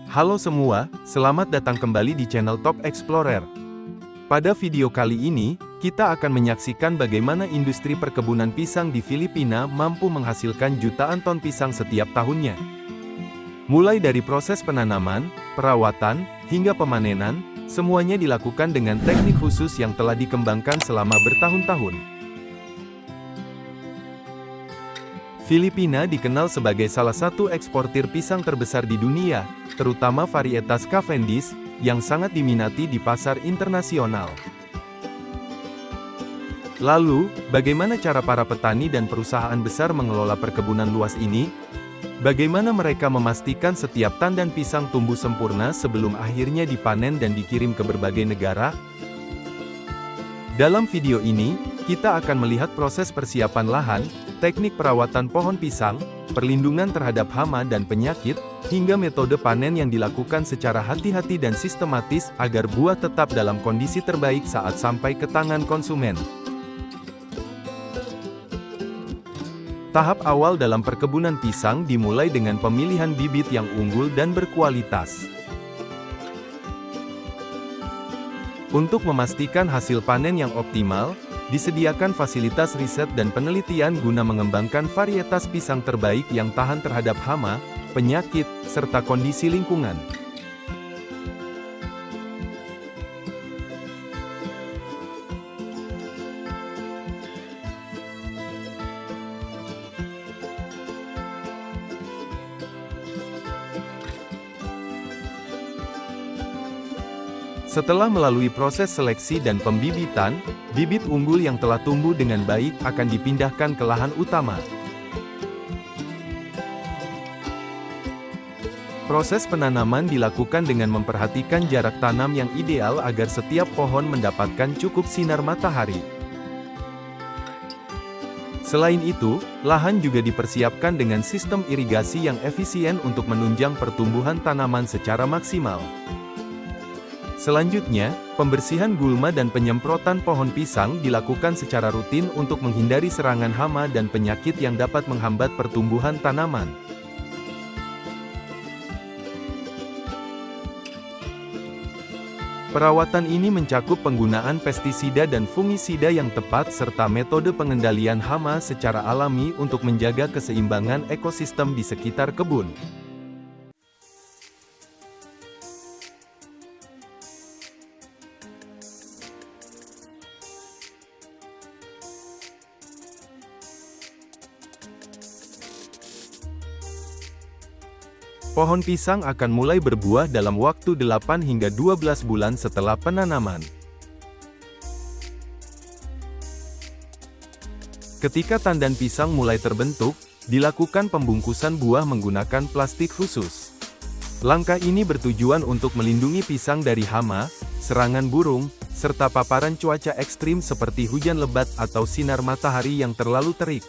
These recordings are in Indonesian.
Halo semua, selamat datang kembali di channel Top Explorer. Pada video kali ini, kita akan menyaksikan bagaimana industri perkebunan pisang di Filipina mampu menghasilkan jutaan ton pisang setiap tahunnya. Mulai dari proses penanaman, perawatan, hingga pemanenan, semuanya dilakukan dengan teknik khusus yang telah dikembangkan selama bertahun-tahun. Filipina dikenal sebagai salah satu eksportir pisang terbesar di dunia, terutama varietas Cavendish, yang sangat diminati di pasar internasional. Lalu, bagaimana cara para petani dan perusahaan besar mengelola perkebunan luas ini? Bagaimana mereka memastikan setiap tandan pisang tumbuh sempurna sebelum akhirnya dipanen dan dikirim ke berbagai negara? Dalam video ini, kita akan melihat proses persiapan lahan, teknik perawatan pohon pisang, perlindungan terhadap hama dan penyakit, hingga metode panen yang dilakukan secara hati-hati dan sistematis agar buah tetap dalam kondisi terbaik saat sampai ke tangan konsumen. Tahap awal dalam perkebunan pisang dimulai dengan pemilihan bibit yang unggul dan berkualitas. Untuk memastikan hasil panen yang optimal, disediakan fasilitas riset dan penelitian guna mengembangkan varietas pisang terbaik yang tahan terhadap hama, penyakit, serta kondisi lingkungan. Setelah melalui proses seleksi dan pembibitan, bibit unggul yang telah tumbuh dengan baik akan dipindahkan ke lahan utama. Proses penanaman dilakukan dengan memperhatikan jarak tanam yang ideal agar setiap pohon mendapatkan cukup sinar matahari. Selain itu, lahan juga dipersiapkan dengan sistem irigasi yang efisien untuk menunjang pertumbuhan tanaman secara maksimal. Selanjutnya, pembersihan gulma dan penyemprotan pohon pisang dilakukan secara rutin untuk menghindari serangan hama dan penyakit yang dapat menghambat pertumbuhan tanaman. Perawatan ini mencakup penggunaan pestisida dan fungisida yang tepat serta metode pengendalian hama secara alami untuk menjaga keseimbangan ekosistem di sekitar kebun. Pohon pisang akan mulai berbuah dalam waktu 8 hingga 12 bulan setelah penanaman. Ketika tandan pisang mulai terbentuk, dilakukan pembungkusan buah menggunakan plastik khusus. Langkah ini bertujuan untuk melindungi pisang dari hama, serangan burung, serta paparan cuaca ekstrim seperti hujan lebat atau sinar matahari yang terlalu terik.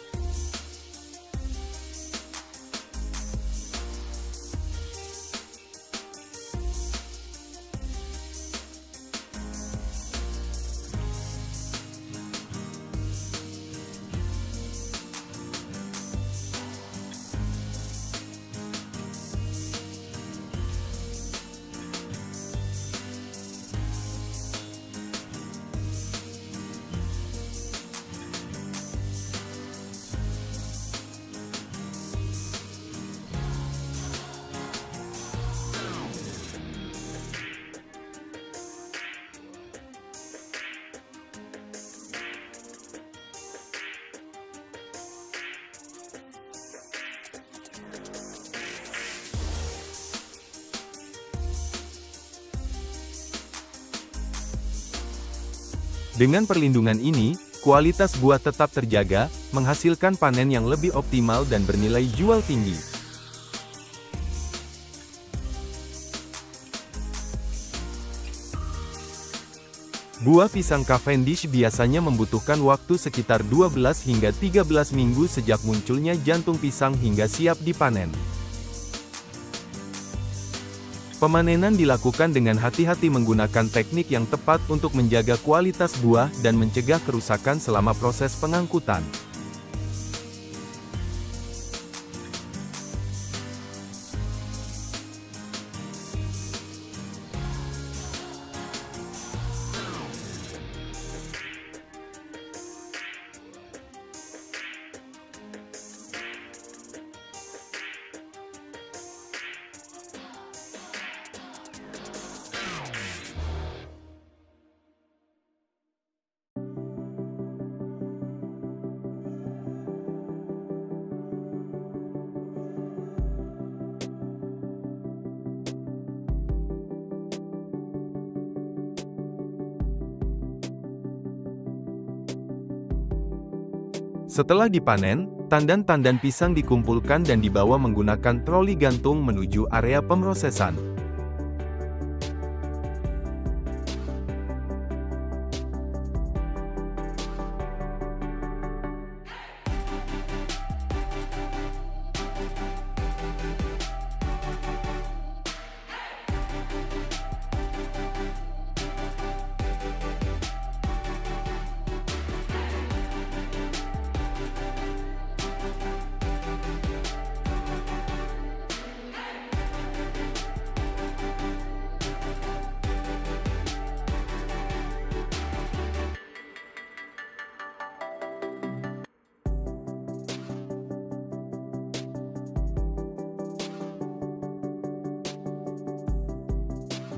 Dengan perlindungan ini, kualitas buah tetap terjaga, menghasilkan panen yang lebih optimal dan bernilai jual tinggi. Buah pisang Cavendish biasanya membutuhkan waktu sekitar 12 hingga 13 minggu sejak munculnya jantung pisang hingga siap dipanen. Pemanenan dilakukan dengan hati-hati menggunakan teknik yang tepat untuk menjaga kualitas buah dan mencegah kerusakan selama proses pengangkutan. Setelah dipanen, tandan-tandan pisang dikumpulkan dan dibawa menggunakan troli gantung menuju area pemrosesan.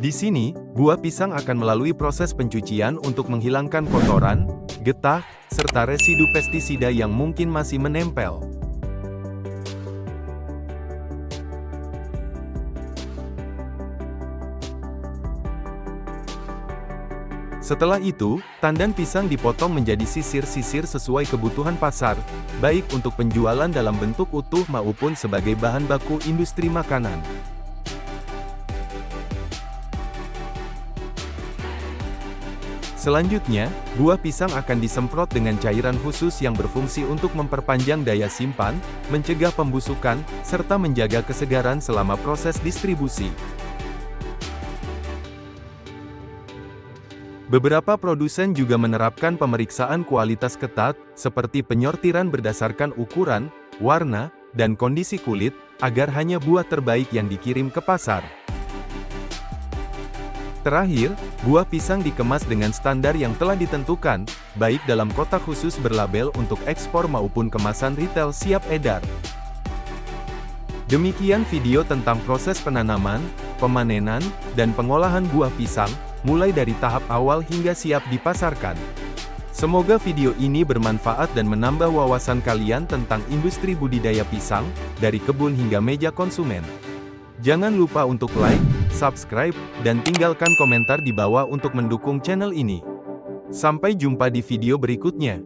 Di sini, buah pisang akan melalui proses pencucian untuk menghilangkan kotoran, getah, serta residu pestisida yang mungkin masih menempel. Setelah itu, tandan pisang dipotong menjadi sisir-sisir sesuai kebutuhan pasar, baik untuk penjualan dalam bentuk utuh maupun sebagai bahan baku industri makanan. Selanjutnya, buah pisang akan disemprot dengan cairan khusus yang berfungsi untuk memperpanjang daya simpan, mencegah pembusukan, serta menjaga kesegaran selama proses distribusi. Beberapa produsen juga menerapkan pemeriksaan kualitas ketat, seperti penyortiran berdasarkan ukuran, warna, dan kondisi kulit, agar hanya buah terbaik yang dikirim ke pasar. Terakhir, buah pisang dikemas dengan standar yang telah ditentukan, baik dalam kotak khusus berlabel untuk ekspor maupun kemasan retail siap edar. Demikian video tentang proses penanaman, pemanenan, dan pengolahan buah pisang, mulai dari tahap awal hingga siap dipasarkan. Semoga video ini bermanfaat dan menambah wawasan kalian tentang industri budidaya pisang, dari kebun hingga meja konsumen. Jangan lupa untuk like, subscribe, dan tinggalkan komentar di bawah untuk mendukung channel ini. Sampai jumpa di video berikutnya.